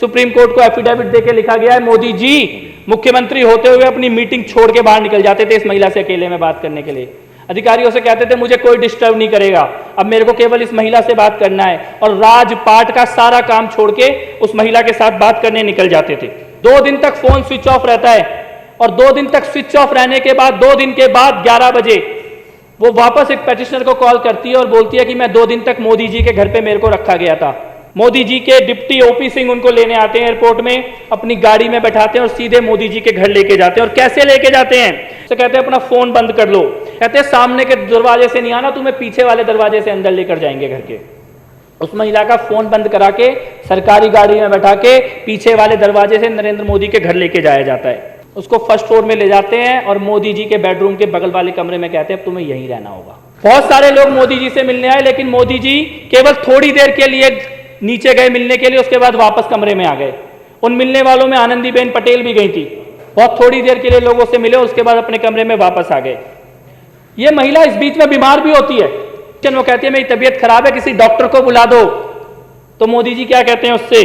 Supreme court को affidavit देके लिखा गया है, मोदी जी मुख्यमंत्री होते हुए अपनी मीटिंग छोड़ के बाहर निकल जाते थे इस महिला से अकेले में बात करने के लिए। अधिकारियों से कहते थे मुझे कोई डिस्टर्ब नहीं करेगा, अब मेरे को केवल इस महिला से बात करना है, और राजपाट का सारा काम छोड़ के उस महिला के साथ बात करने निकल जाते थे। 2 दिन तक फोन स्विच ऑफ रहता है, और 2 दिन तक स्विच ऑफ रहने के बाद 2 दिन के बाद 11 बजे वो वापस एक पेटिशनर को कॉल करती है और बोलती है कि मैं 2 दिन तक मोदी जी के घर पे मेरे को रखा गया था। मोदी जी के डिप्टी ओपी सिंह उनको लेने आते हैं एयरपोर्ट में, अपनी गाड़ी में बैठाते हैं और सीधे मोदी जी के घर लेके जाते हैं। और कैसे लेके जाते हैं? तो कहते हैं अपना फोन बंद कर लो, कहते हैं सामने के दरवाजे से नहीं आना, तुम्हें पीछे वाले दरवाजे से अंदर लेकर जाएंगे घर के। उस महिला का फोन बंद करा के सरकारी गाड़ी में बैठा के पीछे वाले दरवाजे से नरेंद्र मोदी के घर लेके जाया जाता है। उसको फर्स्ट फ्लोर में ले जाते हैं और मोदी जी के बेडरूम के बगल वाले कमरे में कहते हैं तुम्हें यहीं रहना होगा। बहुत सारे लोग मोदी जी से मिलने आए, लेकिन मोदी जी केवल थोड़ी देर के लिए नीचे गए मिलने के लिए, उसके बाद वापस कमरे में आ गए। उन मिलने वालों में आनंदीबेन पटेल भी गई थी, बहुत थोड़ी देर के लिए लोगों से मिले, उसके बाद अपने कमरे में वापस आ गए। ये महिला इस बीच में बीमार भी होती है, वो कहती है मेरी तबीयत खराब है, किसी डॉक्टर को बुला दो। तो मोदी जी क्या कहते हैं उससे?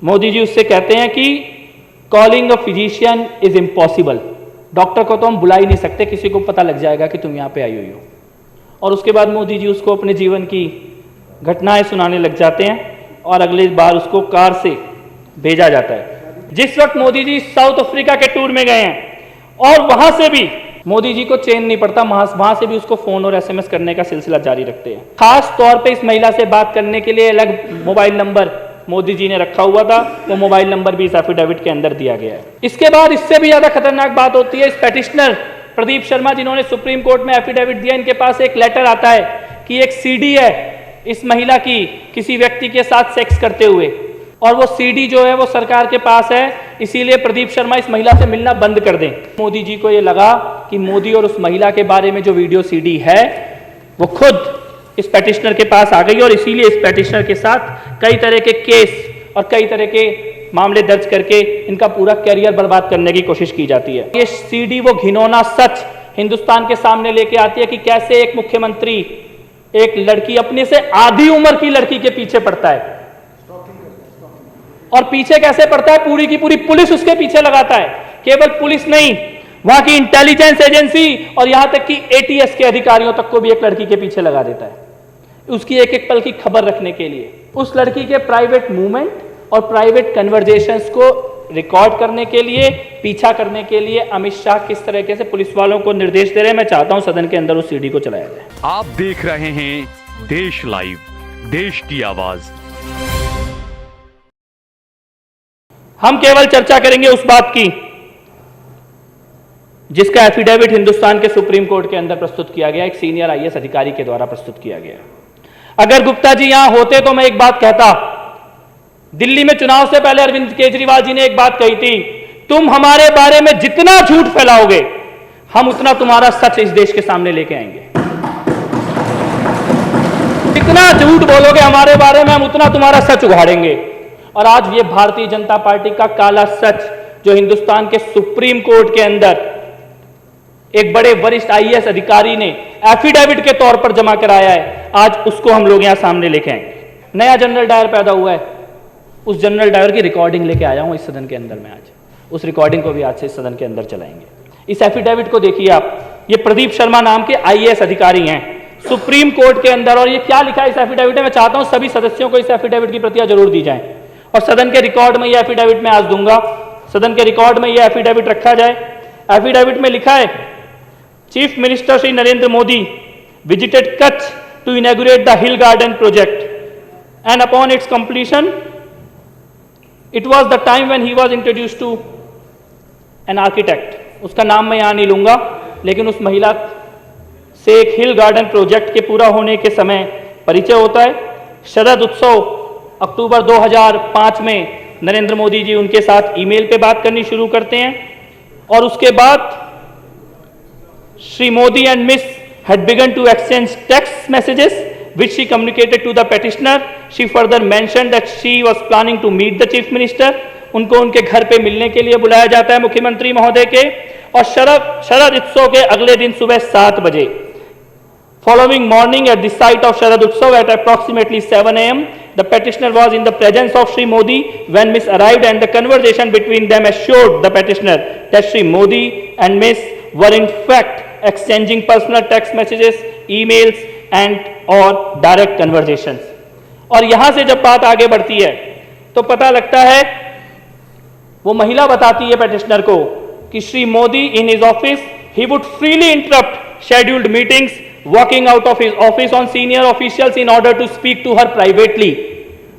मोदी जी उससे कहते हैं कि calling a physician is impossible, doctor को तो हम बुला ही नहीं सकते, किसी को पता लग जाएगा कि तुम यहाँ पे आई हुई हो। और उसके बाद मोदी जी उसको अपने जीवन की घटनाएं सुनाने लग जाते हैं और अगली बार उसको कार से भेजा जाता है। जिस वक्त मोदी जी साउथ अफ्रीका के टूर में गए हैं और वहां से भी मोदी जी को चैन नहीं पड़ता, वहां से भी उसको फोन और एसएमएस करने का सिलसिला जारी रखते हैं। खास तौर पे इस महिला से बात करने के लिए अलग मोबाइल नंबर मोदी जी ने रखा हुआ था, वो मोबाइल नंबर भी इस एफिडेविट के अंदर दिया गया है। इसके बाद इससे भी ज्यादा खतरनाक बात होती है, इस पेटिशनर प्रदीप शर्मा जिन्होंने सुप्रीम कोर्ट में एफिडेविट दिया, इनके पास एक लेटर आता है कि एक सीडी है इस महिला की किसी व्यक्ति के साथ सेक्स करते हुए, और वो सीडी जो है वो सरकार के पास है, इसीलिए प्रदीप शर्मा इस महिला से मिलना बंद कर दें। मोदी जी को ये लगा कि मोदी और उस महिला के बारे में जो वीडियो सीडी है वो खुद इस पेटिशनर के पास आ गई, और इसीलिए इस पेटिशनर के साथ कई तरह के केस और कई तरह के मामले दर्ज करके इनका पूरा कैरियर बर्बाद करने की कोशिश की जाती है। ये सीडी वो घिनौना सच हिंदुस्तान के सामने लेके आती है कि कैसे एक मुख्यमंत्री एक लड़की, अपने से आधी उम्र की लड़की के पीछे पड़ता है, और पीछे कैसे पड़ता है, पूरी की पूरी पुलिस उसके पीछे लगाता है। केवल पुलिस नहीं, वहां की इंटेलिजेंस एजेंसी और यहां तक कि एटीएस के अधिकारियों तक को भी एक लड़की के पीछे लगा देता है, उसकी एक एक पल की खबर रखने के लिए। उस लड़की के प्राइवेट मूवमेंट और प्राइवेट कन्वर्जेशंस को रिकॉर्ड करने के लिए, पीछा करने के लिए अमित शाह किस तरीके से पुलिस वालों को निर्देश दे रहे हैं, मैं चाहता हूं सदन के अंदर उस सीडी को चलाया जाए। आप देख रहे हैं देश लाइव, देश की आवाज। हम केवल चर्चा करेंगे उस बात की जिसका एफिडेविट हिंदुस्तान के सुप्रीम कोर्ट के अंदर प्रस्तुत किया गया, एक सीनियर आईएएस अधिकारी के द्वारा प्रस्तुत किया गया। अगर गुप्ता जी यहां होते तो मैं एक बात कहता, दिल्ली में चुनाव से पहले अरविंद केजरीवाल जी ने एक बात कही थी, तुम हमारे बारे में जितना झूठ फैलाओगे हम उतना तुम्हारा सच इस देश के सामने लेके आएंगे। जितना झूठ बोलोगे हमारे बारे में हम उतना तुम्हारा सच उघाड़ेंगे। और आज ये भारतीय जनता पार्टी का काला सच जो हिंदुस्तान के सुप्रीम कोर्ट के अंदर एक बड़े वरिष्ठ आईएएस अधिकारी ने एफिडेविट के तौर पर जमा कराया है, आज उसको हम लोग यहां सामने लेके आएंगे। नया जनरल डायर पैदा हुआ है, उस जनरल डायर की रिकॉर्डिंग लेके आया हूं इस सदन के अंदर में आज, उस रिकॉर्डिंग को भी आज से इस सदन के अंदर चलाएंगे। इस एफिडेविट को देखिए आप, ये प्रदीप शर्मा नाम के आईएएस अधिकारी हैं सुप्रीम कोर्ट के अंदर, और ये क्या लिखा है इस एफिडेविट में, मैं चाहता हूं सभी सदस्यों को इस एफिडेविट की प्रतियां जरूर दी जाएं, और सदन के रिकॉर्ड में ये एफिडेविट मैं आज दूंगा, सदन के रिकॉर्ड में ये एफिडेविट रखा जाए। एफिडेविट में लिखा है, chief minister Shri Narendra Modi visited Kutch to inaugurate the hill garden project and upon its completion it was the time when he was introduced to an architect. उसका नाम मैं यहां नहीं लूंगा, लेकिन उस महिला से एक हिल गार्डन प्रोजेक्ट के पूरा होने के समय परिचय होता है। शरद उत्सव अक्टूबर 2005 में नरेंद्र मोदी जी उनके साथ ईमेल पे बात करनी शुरू करते हैं, और उसके बाद Shri Modi and miss had begun to exchange text messages which she communicated to the petitioner. She further mentioned that she was planning to meet the chief minister. उनको उनके घर पे मिलने के लिए बुलाया जाता है मुख्यमंत्री महोदय के, और शरद उत्सव के अगले दिन सुबह 7 बजे following morning at the site of Sharad Utsav at approximately 7 AM The petitioner was in the presence of Shri Modi when Miss arrived, and the conversation between them assured the petitioner that Shri Modi and Miss were in fact exchanging personal text messages, emails and or direct conversations. और यहां से जब बात आगे बढ़ती है तो पता लगता है, वो महिला बताती है पेटिशनर को कि Shri Modi in his office he would freely interrupt scheduled meetings, walking out of his office on senior officials in order to speak to her privately.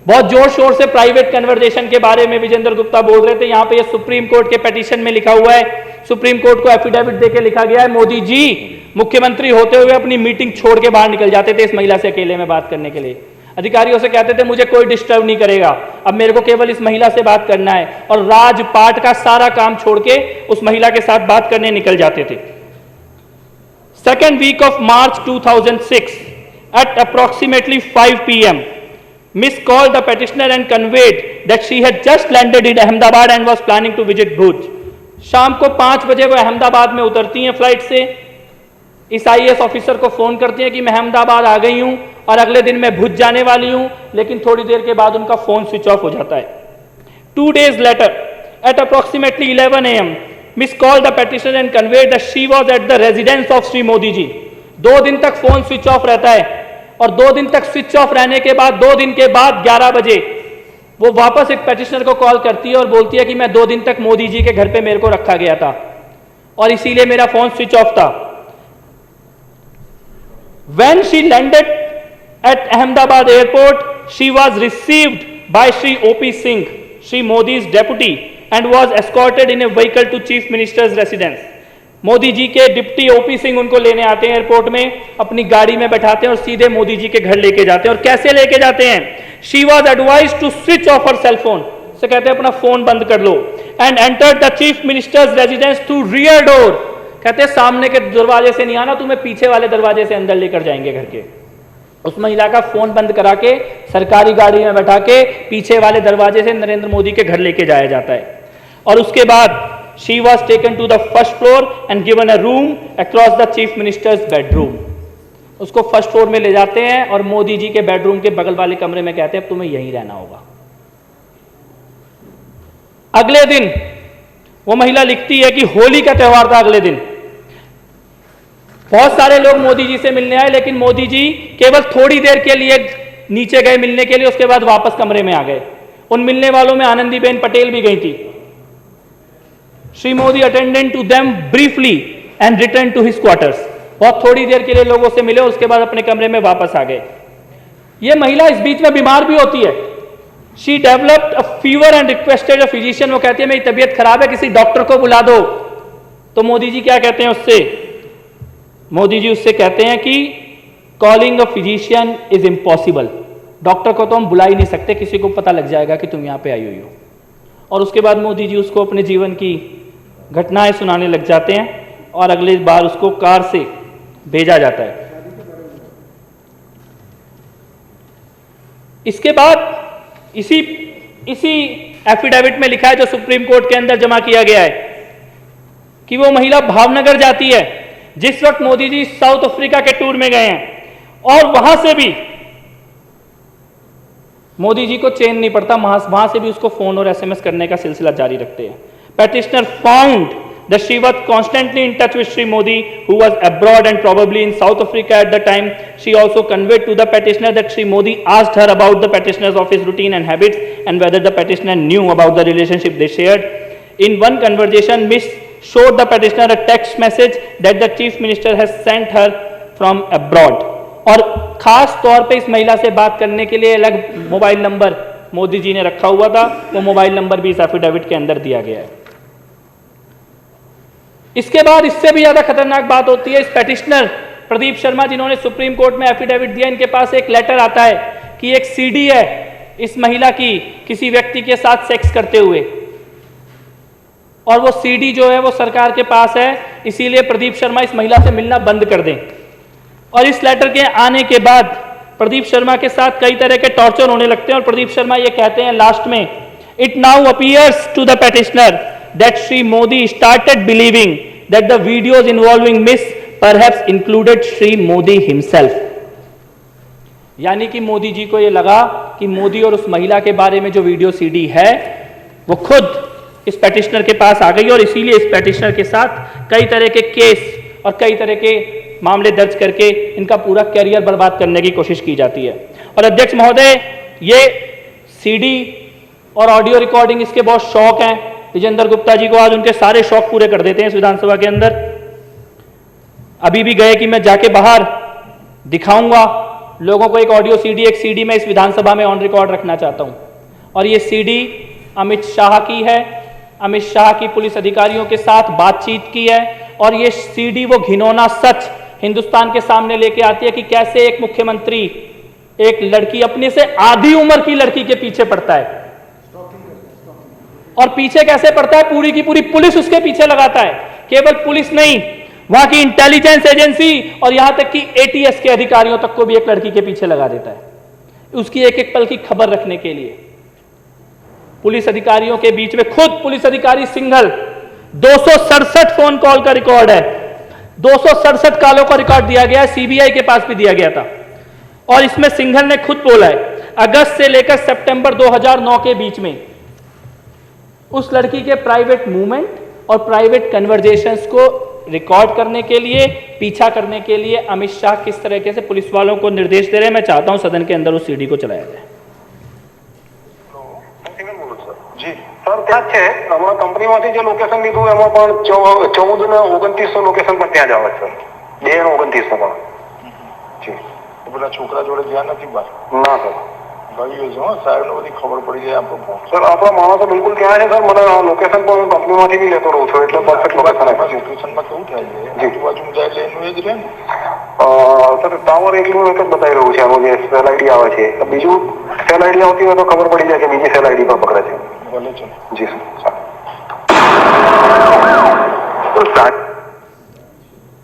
बहुत जोर शोर से प्राइवेट कन्वर्सेशन के बारे में विजेंद्र गुप्ता बोल रहे थे। यहाँ पे ये सुप्रीम कोर्ट के पिटीशन में लिखा हुआ है, सुप्रीम कोर्ट को एफिडेविट देके लिखा गया है, मोदी जी मुख्यमंत्री होते हुए अपनी मीटिंग छोड़ के बाहर निकल जाते थे इस महिला से अकेले में बात करने के लिए। अधिकारियों से कहते थे मुझे कोई डिस्टर्ब नहीं करेगा, अब मेरे को केवल इस महिला से बात करना है, और राजपाट का सारा काम छोड़ के उस महिला के साथ बात करने निकल जाते थे। Second week of March 2006 at approximately 5 p.m. Miss called the petitioner and conveyed that she had just landed in Ahmedabad and was planning to visit Bhuj. शाम को 5 बजे वो अहमदाबाद में उतरती हैं फ्लाइट से, इस आईएएस ऑफिसर को फोन करती हैं कि मैं अहमदाबाद आ गई हूं और अगले दिन मैं भुज जाने वाली हूं, लेकिन थोड़ी देर के बाद उनका फोन स्विच ऑफ हो जाता है। 2 days later at approximately 11 a.m. Miss called the petitioner and conveyed that she was at the residence of Shri Modi ji. 2 दिन तक फोन स्विच ऑफ रहता है और 2 दिन तक स्विच ऑफ रहने के बाद 2 दिन के बाद 11 बजे वो वापस एक पेटिशनर को कॉल करती है और बोलती है कि मैं 2 दिन तक मोदी जी के घर पे मेरे को रखा गया था और इसीलिए मेरा फोन स्विच ऑफ था। When she landed at Ahmedabad airport, she was received by Shri O.P. Singh, Shri Modi's deputy, and was escorted in a vehicle to Chief Minister's residence. Modi ji के डिप्टी ओपी सिंह उनको लेने आते हैं airport में, अपनी गाड़ी में बैठाते हैं और सीधे मोदी जी के घर लेके जाते हैं। और कैसे लेके जाते हैं? She was advised to switch off her cell phone. से कहते हैं अपना फोन बंद कर लो। And entered the Chief Minister's residence through rear door. कहते हैं सामने के दरवाजे से नहीं आना, तुम्हें पीछे वाले दरवाजे से अंदर लेकर जाएंगे घर के। उस महिला का फोन बंद करा के सरकारी गाड़ी में बैठा के पीछे वाले दरवाजे से नरेंद्र मोदी के घर लेके जाया जाता है। और उसके बाद she was taken to the first floor and given a room across the chief minister's bedroom. उसको फर्स्ट फ्लोर में ले जाते हैं और मोदी जी के बेडरूम के बगल वाले कमरे में कहते हैं अब तुम्हें यहीं रहना होगा। अगले दिन वो महिला लिखती है कि होली का त्योहार था। अगले दिन बहुत सारे लोग मोदी जी से मिलने आए, लेकिन मोदी जी केवल थोड़ी देर के लिए नीचे गए मिलने के लिए, उसके बाद वापस कमरे में आ गए। उन मिलने वालों में आनंदीबेन पटेल भी गई थी। Shri Modi attended to them briefly and return to his quarters. बहुत थोड़ी देर के लिए लोगों से मिले, उसके बाद अपने कमरे में वापस आ गए। ये महिला इस बीच में बीमार भी होती है। She developed a fever and requested a physician. वो कहती है मेरी तबीयत खराब है, किसी डॉक्टर को बुला दो। तो मोदी जी क्या कहते हैं उससे? मोदी जी उससे कहते हैं कि calling a physician is impossible. Doctor को तो हम बुला ही नहीं सकते, किसी को पता लग जाएगा कि तुम यहां पे आई हुई हो। और उसके बाद मोदी जी उसको अपने जीवन की घटनाएं सुनाने लग जाते हैं और अगली बार उसको कार से भेजा जाता है। इसके बाद इसी एफिडेविट में लिखा है जो सुप्रीम कोर्ट के अंदर जमा किया गया है कि वो महिला भावनगर जाती है जिस वक्त मोदी जी साउथ अफ्रीका के टूर में गए हैं, और वहां से भी मोदी जी को चैन नहीं पड़ता, वहां से भी उसको फोन और एसएमएस करने का सिलसिला जारी रखते हैं। Petitioner found that she was constantly in touch with Shri Modi, who was abroad and probably in South Africa at the time. She also conveyed to the petitioner that Shri Modi asked her about the petitioner's office routine and habits and whether the petitioner knew about the relationship they shared. In one conversation, Miss showed the petitioner a text message that the chief minister has sent her from abroad. और खास तौर पे इस महिला से बात करने के लिए अलग मोबाइल नंबर मोदी जी ने रखा हुआ था, वो मोबाइल नंबर भी इस एफिडेविट के अंदर दिया गया है। इसके बाद इससे भी ज्यादा खतरनाक बात होती है। इस पेटिशनर प्रदीप शर्मा जिन्होंने सुप्रीम कोर्ट में एफिडेविट दिया, इनके पास एक लेटर आता है कि एक सीडी है इस महिला की किसी व्यक्ति के साथ सेक्स करते हुए, और वो सीडी जो है वो सरकार के पास है, इसीलिए प्रदीप शर्मा इस महिला से मिलना बंद कर दें। और इस लेटर के आने के बाद प्रदीप शर्मा के साथ कई तरह के टॉर्चर होने लगते हैं और प्रदीप शर्मा ये कहते हैं लास्ट में, it now appears to the petitioner that Shri Modi started believing that the videos involving Miss perhaps included Shri Modi himself. यानी कि मोदी जी को ये लगा कि मोदी और उस महिला के बारे में जो वीडियो सीडी है वो खुद इस पेटिशनर के पास आ गई और इसीलिए इस पेटिशनर के साथ कई तरह के केस और कई तरह के मामले दर्ज करके इनका पूरा कैरियर बर्बाद करने की कोशिश की जाती है। और अध्यक्ष महोदय, ये सीडी और ऑडियो रिकॉर्डिंग इसके बहुत शौक हैं। विजेंद्र गुप्ता जी को आज उनके सारे शौक पूरे कर देते हैं इस विधानसभा के अंदर। अभी भी गए कि मैं जाके बाहर दिखाऊंगा लोगों को एक ऑडियो सीडी, एक सीडी मैं इस विधानसभा में ऑन रिकॉर्ड रखना चाहता हूं। और ये सीडी अमित शाह की है, अमित शाह की पुलिस अधिकारियों के साथ बातचीत की है। और ये सीडी वो घिनौना सच हिंदुस्तान के सामने लेके आती है कि कैसे एक मुख्यमंत्री एक लड़की, अपने से आधी उम्र की लड़की के पीछे पड़ता है। और पीछे कैसे पड़ता है, पूरी की पूरी पुलिस उसके पीछे लगाता है। केवल पुलिस नहीं, वहां की इंटेलिजेंस एजेंसी और यहां तक कि एटीएस के अधिकारियों तक को भी एक लड़की के पीछे लगा देता है उसकी एक एक पल की खबर रखने के लिए। पुलिस अधिकारियों के बीच में खुद पुलिस अधिकारी सिंघल, 267 फोन कॉल का रिकॉर्ड है, 267 कॉलों का रिकॉर्ड दिया गया है, सीबीआई के पास भी दिया गया था। और इसमें सिंघल ने खुद बोला है अगस्त से लेकर सितंबर 2009 के बीच में उस लड़की के प्राइवेट मूवमेंट और प्राइवेट कन्वर्जेशंस को रिकॉर्ड करने के लिए, पीछा करने के लिए अमित शाह किस तरीके से पुलिस वालों को निर्देश दे रहे हैं। मैं चाहता हूं सदन के अंदर उस सीडी को चलाया जाए। जी सर, क्या છે અમારા કંપનીમાંથી જે લોકેશન લીધું એમાં પણ 14 ને 2900 લોકેશન પર ત્યાં જ આવે સર, 2 ને 2900 પણ જી। પેલા છોકરા જોડે ધ્યાન નથી બસ ના સર, ભાઈ જો સાહેબ ને બધી ખબર પડી જાય આપણો સર, આપણા માણસો બિલકુલ ત્યાં છે સર। મને લોકેશન પણ હું કંપનીમાંથી બી લેતો રહું છું એટલે પરફેક્ટ લોકેશન આપે છે। લોકેશનમાં કેવું થાય છે આજુબાજુ જાય એટલે એનું એ જ રહે ને સર। ટાવર એકલું એક જ બતાવી રહ્યું છે, આનું જે સેલ આઈડી આવે છે, બીજું સેલ આઈડી આવતી હોય તો ખબર પડી જાય કે બીજી સેલ આઈડી પર પકડે છે। जी सर।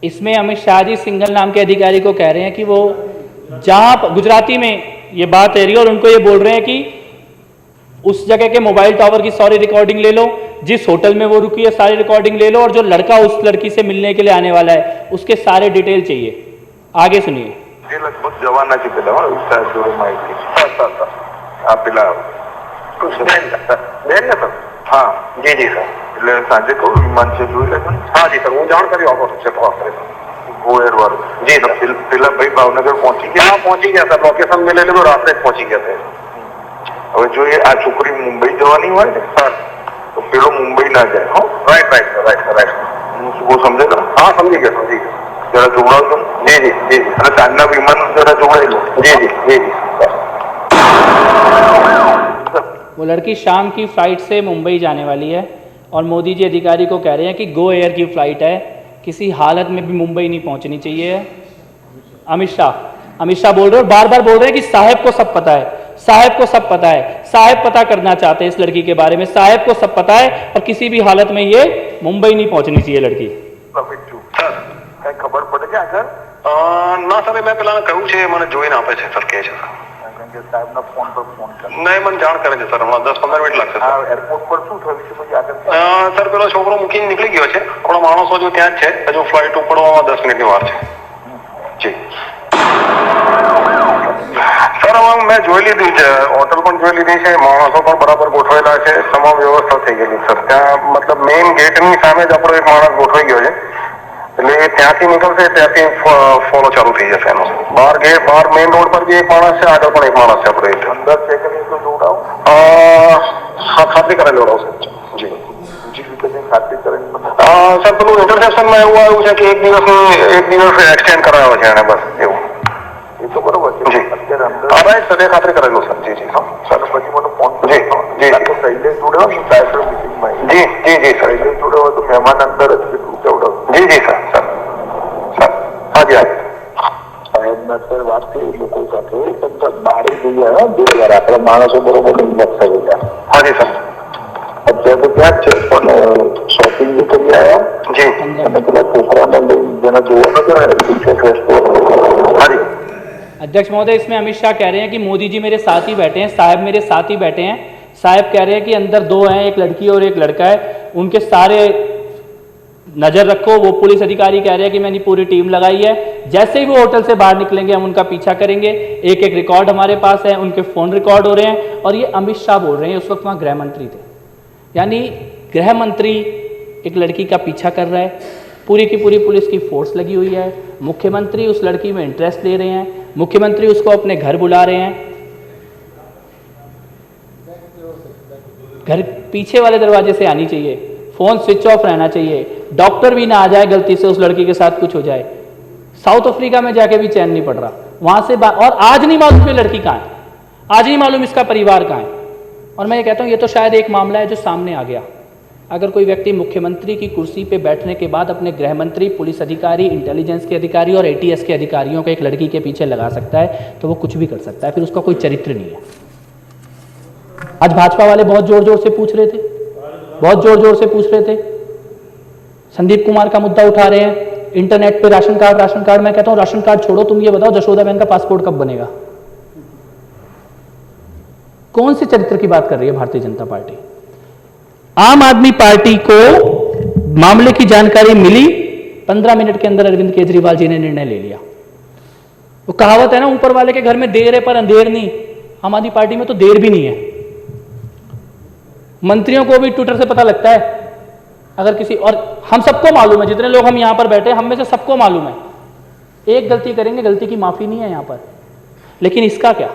इसमें अमित शाह जी सिंघल नाम के अधिकारी को कह रहे हैं कि वो जहां गुजराती में ये बात है रही और उनको ये बोल रहे हैं कि उस जगह के मोबाइल टावर की सारी रिकॉर्डिंग ले लो, जिस होटल में वो रुकी है सारी रिकॉर्डिंग ले लो, और जो लड़का उस लड़की से मिलने के लिए आने वाला है उसके सारे डिटेल चाहिए। आगे सुनिए। ये लगभग जवाना की पिला जोड़े माहिती आप पिला બેન ને સર? હા જી જી સર। એટલે સાંજે કહું વિમાન છે જોઈ લેજો ને? હા જી સર, હું જાણ કરી આપો છે તો ગોયર વાળું જી સર। પેલા ભાઈ ભાવનગર પહોંચી ગયા? હા પહોંચી ગયા સર, લોકેશન મેં લેલું રાત્રે જ પહોંચી ગયા છે। હવે જો આ છોકરી મુંબઈ જવાની હોય ને સર તો પેલો મુંબઈ ના જાય। હો right right sir, right sir, right. હું શું સમજે સર? હા સમજી ગયા, સમજી ગયા। જરા જોડાવજો જી જી જી જી। અને સાંજના વિમાન જરા જોડાઈ લો જી જી જી જી। वो लड़की शाम की फ्लाइट से मुंबई जाने वाली है और मोदी जी अधिकारी को कह रहे हैं कि गो एयर की फ्लाइट है, किसी हालत में भी मुंबई नहीं पहुंचनी चाहिए। अमित शाह बोल रहे हैं, बार बार बोल रहे हैं कि साहब को सब पता है, साहब को सब पता है, साहब पता करना चाहते हैं इस लड़की के बारे में, साहब को सब पता है और किसी भी हालत में ये मुंबई नहीं पहुंचनी चाहिए लड़की। सर खबर पड़े क्या सर? ना सर, मैं पेला कहूँ छे મને જોઈને આપે છે સર, કહે છે સર સાહેબના ફોન પર ફોન કરે નહીં, મને જાણ કરે છે સર। હમણાં 10-15 મિનિટ લાગશે સર। એરપોર્ટ પર શું થયું છે પછી આગળ? સર પેલો છોકરો મૂકીને નીકળી ગયો છે, આપણા માણસો જો ત્યાં જ છે, હજુ ફ્લાઇટ ઉપડવામાં 10 મિનિટની વાર છે જી સર। હવે મેં જોઈ લીધું છે, હોટલ પણ જોઈ લીધી છે, માણસો પણ બરાબર ગોઠવેલા છે, તમામ વ્યવસ્થા થઈ ગયેલી સર। ત્યાં મતલબ મેઇન ગેટની સામે જ આપણો એક માણસ ગોઠવાઈ ગયો છે, એટલે ત્યાંથી નીકળશે ત્યાંથી ફોલો ચાલુ થઈ જશે એનો। બહાર મેઇન રોડ પર બી એક માણસ છે, આગળ પણ એક માણસ છે આપણે અંદર છે કે નહીં તો જોડાવ? હા ખાતરી કરીને જોડાવશે જી બીજી રીતે ખાતરી કરીને સર પેલું ઇન્ટરસેપ્શનમાં એવું આવ્યું છે કે એક દિવસ એક્સટેન્ડ કરાવ્યો છે એને, બસ એવું। એ તો બરોબર છે જી। અત્યારે અંદર હા રાઈટ સર, એ ખાતરી કરેલું સર જી જી। હા સર પછી મને ફોન જી જી શૈલેષ જોડ્યો ને ડાયરેક્ટર મિટિંગમાં જી જી જી સર। શૈલેષ જોડ્યો તો મહેમાન અંદર જ કેટલું કેવડાવ જી જી સર સર સર હા જી હા સાહેબના સર વાત થઈ લોકો સાથે બારી જઈએ બે વાર આપણે માણસો બરોબર હિંમત થઈ ગયા। હા જી સર। અત્યારે તો ત્યાં જ છે પણ શોપિંગ બી કરી આવ્યા જી, અને પેલા છોકરાને જેને જોવા નથી हाँ जी। अध्यक्ष महोदय, इसमें अमित शाह कह रहे हैं कि मोदी जी मेरे साथ ही बैठे हैं, साहब मेरे साथ ही बैठे हैं। साहब कह रहे हैं कि अंदर 2 हैं, एक लड़की और एक लड़का है, उनके सारे नजर रखो। वो पुलिस अधिकारी कह रहे हैं कि मैंने पूरी टीम लगाई है, जैसे ही वो होटल से बाहर निकलेंगे हम उनका पीछा करेंगे। एक एक रिकॉर्ड हमारे पास है, उनके फोन रिकॉर्ड हो रहे हैं। और ये अमित शाह बोल रहे हैं, उस वक्त वहाँ गृह मंत्री थे, यानी गृह मंत्री एक लड़की का पीछा कर रहा है, पूरी की पूरी पुलिस की फोर्स लगी हुई है, मुख्यमंत्री उस लड़की में इंटरेस्ट ले रहे हैं, मुख्यमंत्री उसको अपने घर बुला रहे हैं। घर पीछे वाले दरवाजे से आनी चाहिए, फोन स्विच ऑफ रहना चाहिए, डॉक्टर भी ना आ जाए गलती से उस लड़की के साथ कुछ हो जाए। साउथ अफ्रीका में जाके भी चैन नहीं पड़ रहा, वहां से और आज नहीं मालूम ये लड़की कहाँ है, आज नहीं मालूम इसका परिवार कहाँ है। और मैं ये कहता हूँ ये तो शायद एक मामला है जो सामने आ गया। अगर कोई व्यक्ति मुख्यमंत्री की कुर्सी पे बैठने के बाद अपने गृह मंत्री, पुलिस अधिकारी, इंटेलिजेंस के अधिकारी और ATS के अधिकारियों को एक लड़की के पीछे लगा सकता है तो वो कुछ भी कर सकता है, फिर उसका कोई चरित्र नहीं है। आज भाजपा वाले बहुत जोर जोर से पूछ रहे थे, बहुत जोर जोर से पूछ रहे थे, संदीप कुमार का मुद्दा उठा रहे हैं, इंटरनेट पे राशन कार्ड। मैं कहता हूं राशन कार्ड छोड़ो, तुम ये बताओ जशोदा बहन का पासपोर्ट कब बनेगा? कौन से चरित्र की बात कर रही है भारतीय जनता पार्टी? आम आदमी पार्टी को मामले की जानकारी मिली, 15 मिनट के अंदर अरविंद केजरीवाल जी ने निर्णय ले लिया। वो कहावत है ना, ऊपर वाले के घर में देर है पर अंधेर नहीं। आम आदमी पार्टी में तो देर भी नहीं है। मंत्रियों को भी ट्विटर से पता लगता है अगर किसी, और हम सबको मालूम है, जितने लोग हम यहां पर बैठे हम में से सबको मालूम है, एक गलती करेंगे, गलती की माफी नहीं है यहां पर। लेकिन इसका क्या?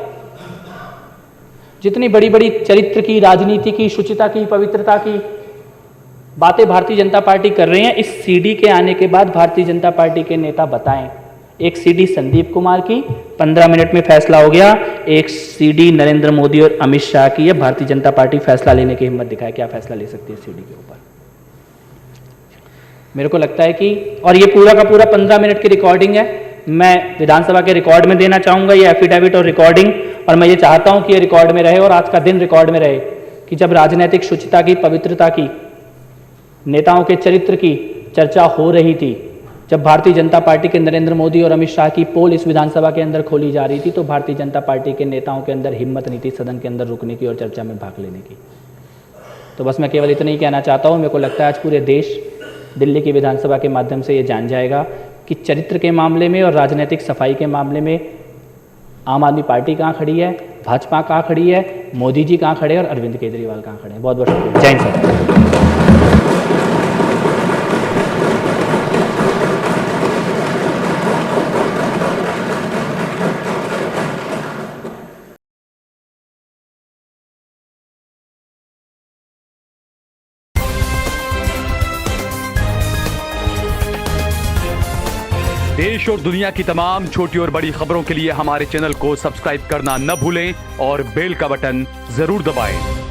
जितनी बड़ी बड़ी चरित्र की, राजनीति की, शुचिता की, पवित्रता की बातें भारतीय जनता पार्टी कर रहे हैं, इस CD के आने के बाद भारतीय जनता पार्टी के नेता बताएं। एक CD संदीप कुमार की 15 मिनट में फैसला हो गया, एक CD नरेंद्र मोदी और अमित शाह की है। भारतीय जनता पार्टी फैसला लेने की हिम्मत दिखाए, क्या फैसला ले सकती है CD के ऊपर? मेरे को लगता है कि, और ये पूरा का पूरा 15 मिनट की रिकॉर्डिंग है, मैं विधानसभा के रिकॉर्ड में देना चाहूंगा ये एफिडेविट और रिकॉर्डिंग। और मैं ये चाहता हूं कि ये रिकॉर्ड में रहे और आज का दिन रिकॉर्ड में रहे कि जब राजनीतिक शुचिता की, पवित्रता की, नेताओं के चरित्र की चर्चा हो रही थी, जब भारतीय जनता पार्टी के नरेंद्र मोदी और अमित शाह की पोल इस विधानसभा के अंदर खोली जा रही थी, तो भारतीय जनता पार्टी के नेताओं के अंदर हिम्मत नहीं थी सदन के अंदर रुकने की और चर्चा में भाग लेने की। तो बस मैं केवल इतना ही कहना चाहता हूँ, मेरे को लगता है आज पूरे देश दिल्ली की विधानसभा के माध्यम से ये जान जाएगा कि चरित्र के मामले में और राजनीतिक सफाई के मामले में आम आदमी पार्टी कहाँ खड़ी है, भाजपा कहाँ खड़ी है, मोदी जी कहाँ खड़े हैं और अरविंद केजरीवाल कहाँ खड़े हैं। बहुत बहुत शुक्रिया। जय हिंद सर। देश और दुनिया की तमाम छोटी और बड़ी खबरों के लिए हमारे चैनल को सब्सक्राइब करना न भूलें और बेल का बटन जरूर दबाएं।